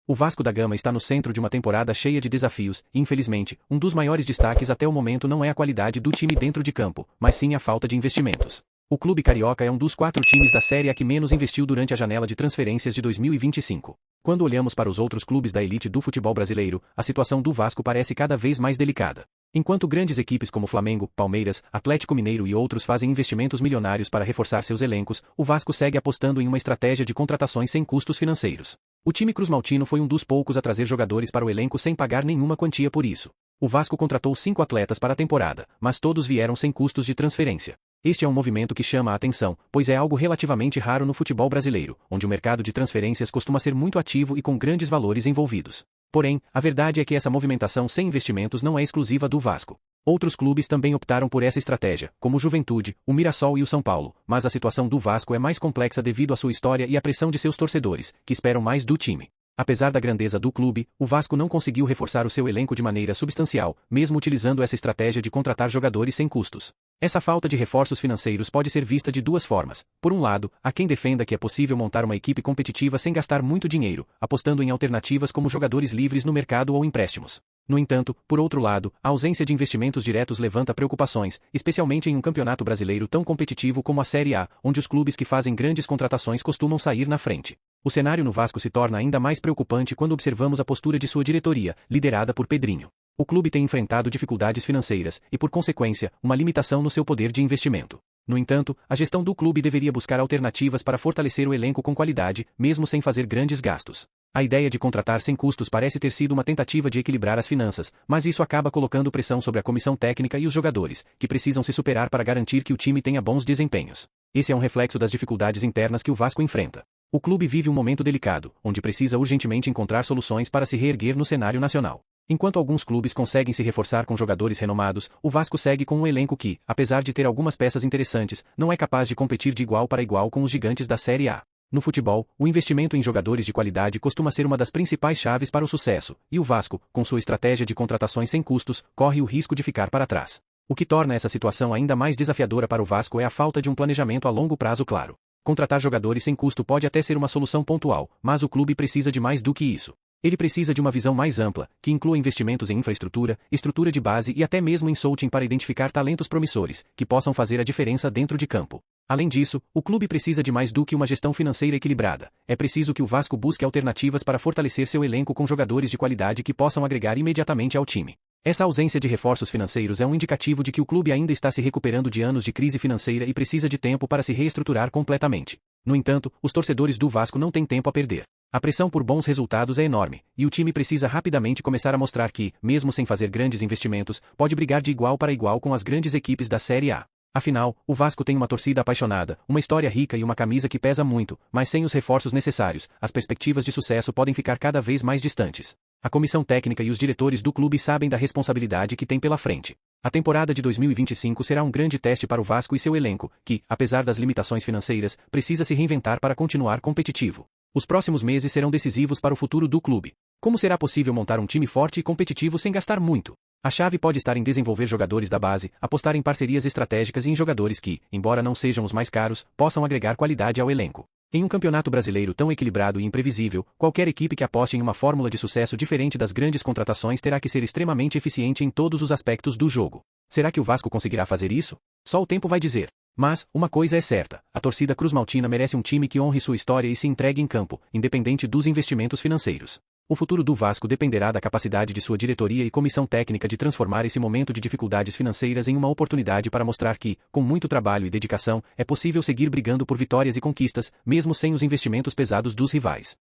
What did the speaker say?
O Vasco da Gama está no centro de uma temporada cheia de desafios e, infelizmente, um dos maiores destaques até o momento não é a qualidade do time dentro de campo, mas sim a falta de investimentos. O clube carioca é um dos 4 times da Série A que menos investiu durante a janela de transferências de 2025. Quando olhamos para os outros clubes da elite do futebol brasileiro, a situação do Vasco parece cada vez mais delicada. Enquanto grandes equipes como Flamengo, Palmeiras, Atlético Mineiro e outros fazem investimentos milionários para reforçar seus elencos, o Vasco segue apostando em uma estratégia de contratações sem custos financeiros. O time cruzmaltino foi um dos poucos a trazer jogadores para o elenco sem pagar nenhuma quantia por isso. O Vasco contratou 5 atletas para a temporada, mas todos vieram sem custos de transferência. Este é um movimento que chama a atenção, pois é algo relativamente raro no futebol brasileiro, onde o mercado de transferências costuma ser muito ativo e com grandes valores envolvidos. Porém, a verdade é que essa movimentação sem investimentos não é exclusiva do Vasco. Outros clubes também optaram por essa estratégia, como o Juventude, o Mirassol e o São Paulo, mas a situação do Vasco é mais complexa devido à sua história e à pressão de seus torcedores, que esperam mais do time. Apesar da grandeza do clube, o Vasco não conseguiu reforçar o seu elenco de maneira substancial, mesmo utilizando essa estratégia de contratar jogadores sem custos. Essa falta de reforços financeiros pode ser vista de duas formas. Por um lado, há quem defenda que é possível montar uma equipe competitiva sem gastar muito dinheiro, apostando em alternativas como jogadores livres no mercado ou empréstimos. No entanto, por outro lado, a ausência de investimentos diretos levanta preocupações, especialmente em um campeonato brasileiro tão competitivo como a Série A, onde os clubes que fazem grandes contratações costumam sair na frente. O cenário no Vasco se torna ainda mais preocupante quando observamos a postura de sua diretoria, liderada por Pedrinho. O clube tem enfrentado dificuldades financeiras e, por consequência, uma limitação no seu poder de investimento. No entanto, a gestão do clube deveria buscar alternativas para fortalecer o elenco com qualidade, mesmo sem fazer grandes gastos. A ideia de contratar sem custos parece ter sido uma tentativa de equilibrar as finanças, mas isso acaba colocando pressão sobre a comissão técnica e os jogadores, que precisam se superar para garantir que o time tenha bons desempenhos. Esse é um reflexo das dificuldades internas que o Vasco enfrenta. O clube vive um momento delicado, onde precisa urgentemente encontrar soluções para se reerguer no cenário nacional. Enquanto alguns clubes conseguem se reforçar com jogadores renomados, o Vasco segue com um elenco que, apesar de ter algumas peças interessantes, não é capaz de competir de igual para igual com os gigantes da Série A. No futebol, o investimento em jogadores de qualidade costuma ser uma das principais chaves para o sucesso, e o Vasco, com sua estratégia de contratações sem custos, corre o risco de ficar para trás. O que torna essa situação ainda mais desafiadora para o Vasco é a falta de um planejamento a longo prazo claro. Contratar jogadores sem custo pode até ser uma solução pontual, mas o clube precisa de mais do que isso. Ele precisa de uma visão mais ampla, que inclua investimentos em infraestrutura, estrutura de base e até mesmo em scouting para identificar talentos promissores, que possam fazer a diferença dentro de campo. Além disso, o clube precisa de mais do que uma gestão financeira equilibrada. É preciso que o Vasco busque alternativas para fortalecer seu elenco com jogadores de qualidade que possam agregar imediatamente ao time. Essa ausência de reforços financeiros é um indicativo de que o clube ainda está se recuperando de anos de crise financeira e precisa de tempo para se reestruturar completamente. No entanto, os torcedores do Vasco não têm tempo a perder. A pressão por bons resultados é enorme, e o time precisa rapidamente começar a mostrar que, mesmo sem fazer grandes investimentos, pode brigar de igual para igual com as grandes equipes da Série A. Afinal, o Vasco tem uma torcida apaixonada, uma história rica e uma camisa que pesa muito, mas sem os reforços necessários, as perspectivas de sucesso podem ficar cada vez mais distantes. A comissão técnica e os diretores do clube sabem da responsabilidade que tem pela frente. A temporada de 2025 será um grande teste para o Vasco e seu elenco, que, apesar das limitações financeiras, precisa se reinventar para continuar competitivo. Os próximos meses serão decisivos para o futuro do clube. Como será possível montar um time forte e competitivo sem gastar muito? A chave pode estar em desenvolver jogadores da base, apostar em parcerias estratégicas e em jogadores que, embora não sejam os mais caros, possam agregar qualidade ao elenco. Em um campeonato brasileiro tão equilibrado e imprevisível, qualquer equipe que aposte em uma fórmula de sucesso diferente das grandes contratações terá que ser extremamente eficiente em todos os aspectos do jogo. Será que o Vasco conseguirá fazer isso? Só o tempo vai dizer. Mas, uma coisa é certa, a torcida cruzmaltina merece um time que honre sua história e se entregue em campo, independente dos investimentos financeiros. O futuro do Vasco dependerá da capacidade de sua diretoria e comissão técnica de transformar esse momento de dificuldades financeiras em uma oportunidade para mostrar que, com muito trabalho e dedicação, é possível seguir brigando por vitórias e conquistas, mesmo sem os investimentos pesados dos rivais.